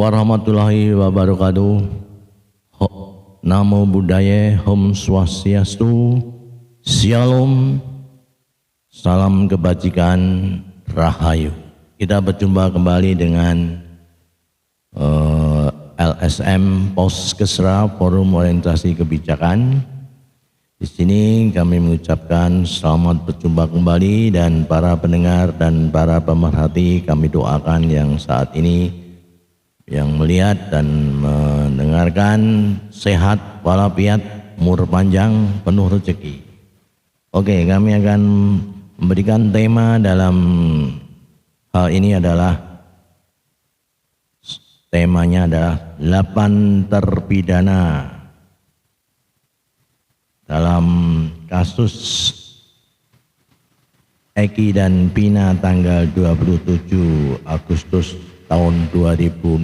warahmatullahi wabarakatuh. Namo Buddhaya, Om Swastiastu, Shalom, salam kebajikan, Rahayu. Kita berjumpa kembali dengan LSM Poskesra Forum Orientasi Kebijakan. Di sini kami mengucapkan selamat berjumpa kembali, dan para pendengar dan para pemerhati kami doakan yang saat ini yang melihat dan mendengarkan sehat walafiat, umur panjang, penuh rezeki. Oke, kami akan memberikan tema dalam hal ini temanya adalah 8 terpidana dalam kasus Eki dan Pina tanggal 27 Agustus tahun 2016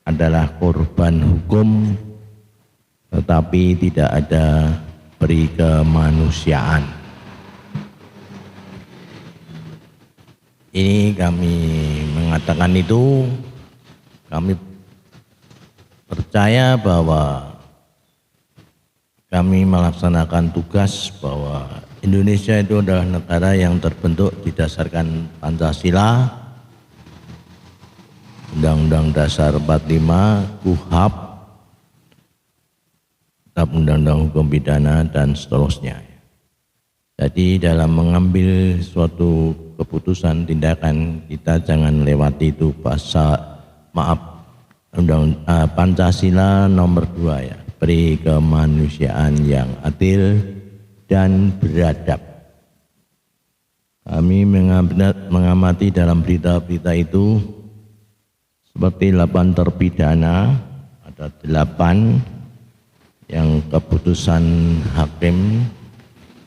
adalah korban hukum, tetapi tidak ada peri kemanusiaan. Ini kami mengatakan itu, kami percaya bahwa kami melaksanakan tugas bahwa Indonesia itu adalah negara yang terbentuk didasarkan Pancasila, Undang-Undang Dasar 45, KUHP, Kitab Undang-Undang Hukum Pidana, dan seterusnya. Jadi dalam mengambil suatu keputusan tindakan, kita jangan lewati itu Pancasila nomor 2 ya, peri kemanusiaan yang adil dan beradab. Kami mengamati dalam berita-berita itu seperti 8 terpidana, ada 8 yang keputusan hakim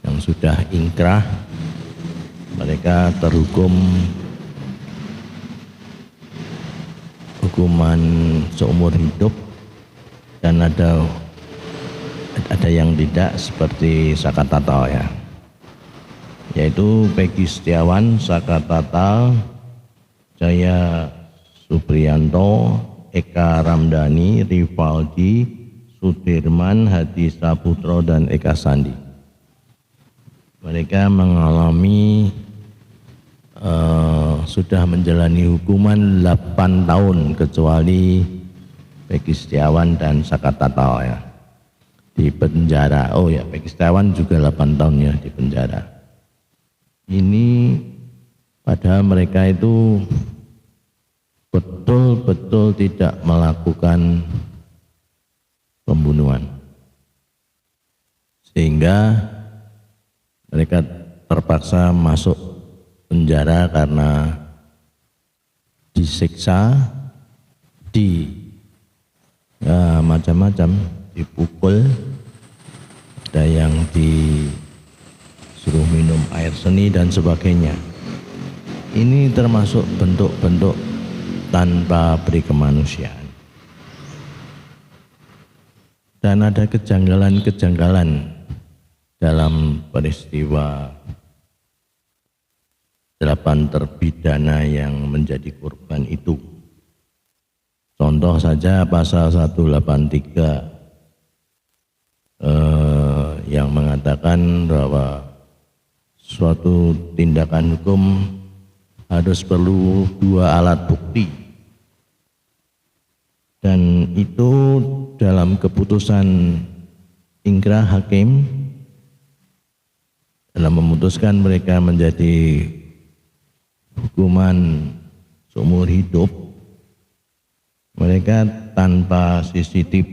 yang sudah ingkrah, mereka terhukum hukuman seumur hidup, dan ada yang tidak, seperti Sakatatal ya, yaitu Peggy Setiawan, Sakatatal, Jaya Supriyanto, Eka Ramdhani, Rivaldi, Sudirman, Hadi Saputro, dan Eka Sandi. Mereka mengalami sudah menjalani hukuman 8 tahun, kecuali Peggy Setiawan dan Sakatatal ya, di penjara. Oh ya, Peggy Setiawan juga 8 tahun ya di penjara. Ini padahal mereka itu betul-betul tidak melakukan pembunuhan, sehingga mereka terpaksa masuk penjara karena disiksa, macam-macam, dipukul, ada yang disuruh minum air seni dan sebagainya. Ini termasuk bentuk-bentuk tanpa peri kemanusiaan. Dan ada kejanggalan-kejanggalan dalam peristiwa 8 terpidana yang menjadi korban itu. Contoh saja pasal 183 yang mengatakan bahwa suatu tindakan hukum harus perlu 2 alat bukti, dan itu dalam keputusan ingkrah hakim dalam memutuskan mereka menjadi hukuman seumur hidup, mereka tanpa CCTV,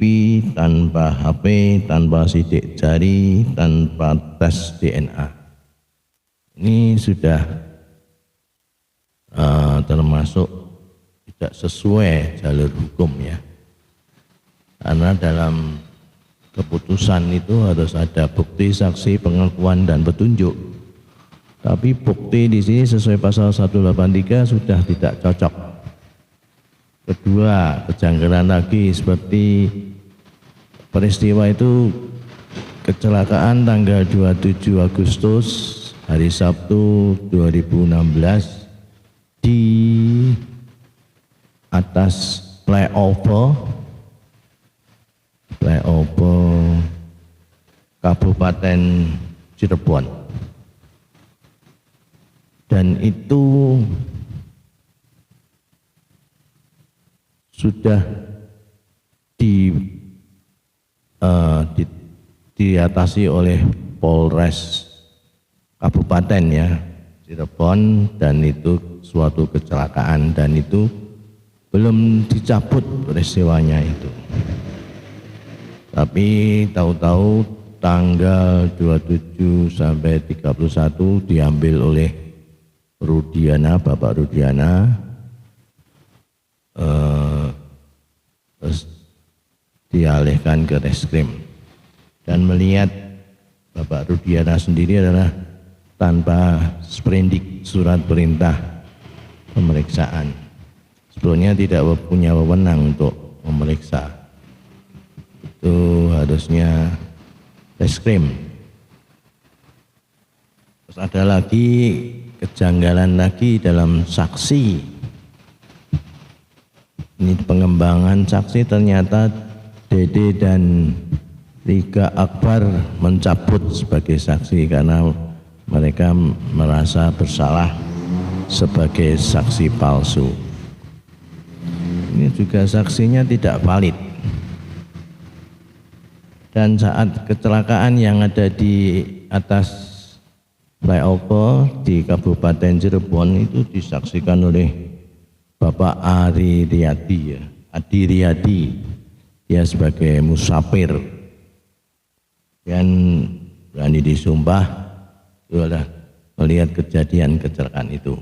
tanpa HP, tanpa sidik jari, tanpa tes DNA. Ini sudah termasuk tidak sesuai jalur hukum ya, karena dalam keputusan itu harus ada bukti, saksi, pengakuan, dan petunjuk. Tapi bukti di sini sesuai pasal 183 sudah tidak cocok. Kedua, kejanggalan lagi seperti peristiwa itu kecelakaan tanggal 27 Agustus hari Sabtu 2016 di atas flyover Kabupaten Cirebon, dan itu sudah diatasi oleh Polres Kabupaten ya Cirebon, dan itu suatu kecelakaan dan itu belum dicabut peristiwanya itu. Tapi tahu-tahu tanggal 27 sampai 31 diambil oleh Rudiana, Bapak Rudiana, terus dialihkan ke Reskrim. Dan melihat Bapak Rudiana sendiri adalah tanpa sprindik surat perintah pemeriksaan. Sebelumnya tidak punya wewenang untuk memeriksa. Itu harusnya Reskrim. Terus ada lagi kejanggalan lagi dalam saksi. Ini pengembangan saksi, ternyata Dede dan Rika Akbar mencabut sebagai saksi karena mereka merasa bersalah sebagai saksi palsu. Ini juga saksinya tidak valid. Dan saat kecelakaan yang ada di atas flyover di Kabupaten Cirebon itu disaksikan oleh Bapak Adi Riyadi, dia sebagai musafir dan berani disumpah itu adalah melihat kejadian kecelakaan itu.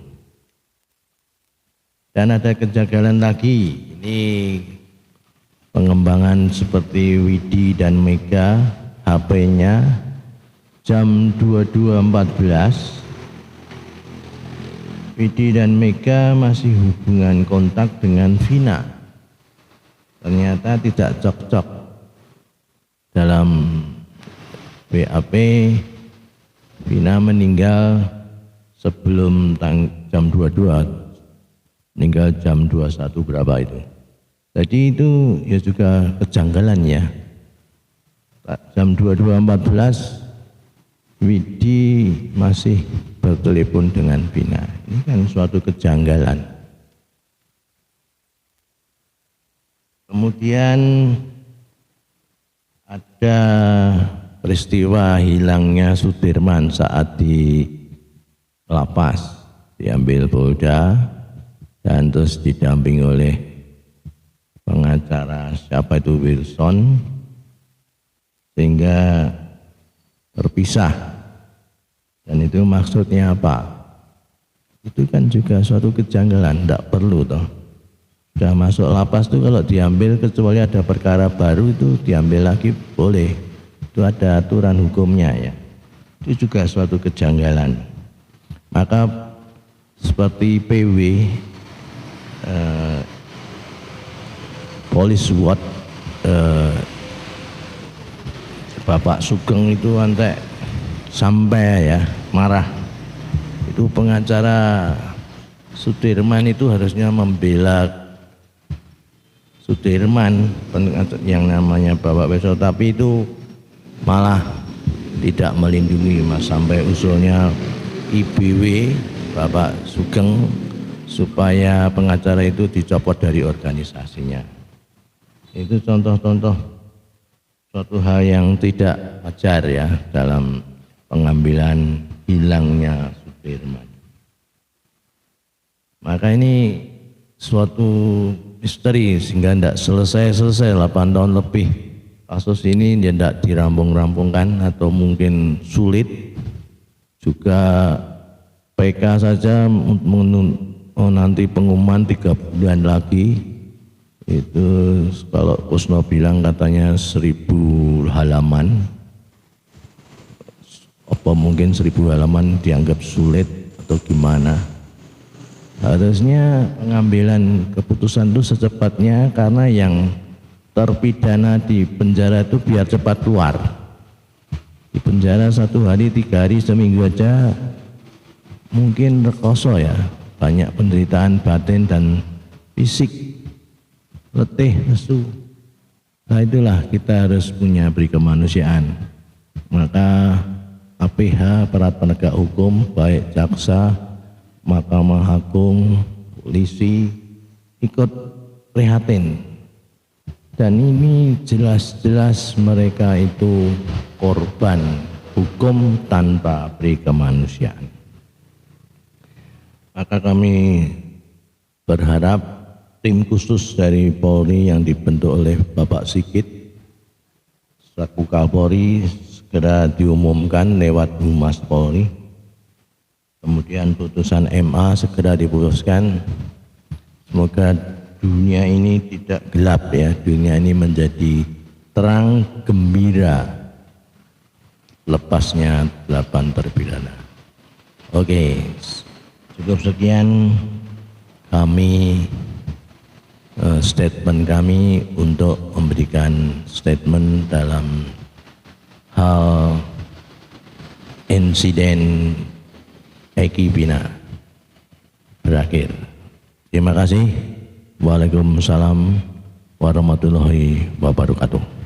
Dan ada kejanggalan lagi, ini pengembangan seperti Widi dan Mega, HP-nya jam 22.14 Widi dan Mega masih hubungan kontak dengan Vina. Ternyata tidak cocok dalam BAP. Vina meninggal sebelum jam 22, meninggal jam 21 berapa itu. Jadi itu ya juga kejanggalan ya. Jam 22.14 Widi masih bertelepon dengan Vina. Ini kan suatu kejanggalan. Kemudian ada peristiwa hilangnya Sudirman saat di lapas, diambil Polda dan terus didampingi oleh pengacara siapa itu Wilson, sehingga terpisah. Dan itu maksudnya apa? Itu kan juga suatu kejanggalan, tidak perlu toh. Sudah masuk lapas itu kalau diambil kecuali ada perkara baru itu diambil lagi boleh. Itu ada aturan hukumnya ya. Itu juga suatu kejanggalan. Maka seperti PW Police Watch Bapak Sugeng itu sampai ya marah. Itu pengacara Sudirman itu harusnya membela Sudirman yang namanya Bapak Besok, tapi itu malah tidak melindungi Mas, sampai usulnya IBW Bapak Sugeng supaya pengacara itu dicopot dari organisasinya. Itu contoh-contoh suatu hal yang tidak wajar ya dalam pengambilan hilangnya Sudirman. Maka ini suatu misteri sehingga tidak selesai 8 tahun lebih kasus ini dia tidak dirampung-rampungkan atau mungkin sulit. Juga PK saja nanti pengumuman 3 bulan lagi. Itu kalau Kusno bilang katanya 1000 halaman. Apa mungkin 1000 halaman dianggap sulit atau gimana? Harusnya pengambilan keputusan itu secepatnya, karena yang terpidana di penjara itu biar cepat keluar. Di penjara 1 hari, 3 hari, seminggu aja mungkin rekoso ya. banyak penderitaan batin dan fisik, letih, lesu. Nah itulah kita harus punya beri kemanusiaan. Maka APH, aparat penegak hukum, baik jaksa, Mahkamah Agung, polisi ikut prihatin. Dan ini jelas-jelas mereka itu korban hukum tanpa beri kemanusiaan. Maka kami berharap tim khusus dari Polri yang dibentuk oleh Bapak Sigit selaku Kapolri segera diumumkan lewat Humas Polri, kemudian putusan MA segera diputuskan. Semoga dunia ini tidak gelap ya, dunia ini menjadi terang gembira lepasnya 8 terpidana. Oke, cukup sekian kami statement kami untuk memberikan statement dalam hal insiden Eki Bina berakhir. Terima kasih. Waalaikumsalam warahmatullahi wabarakatuh.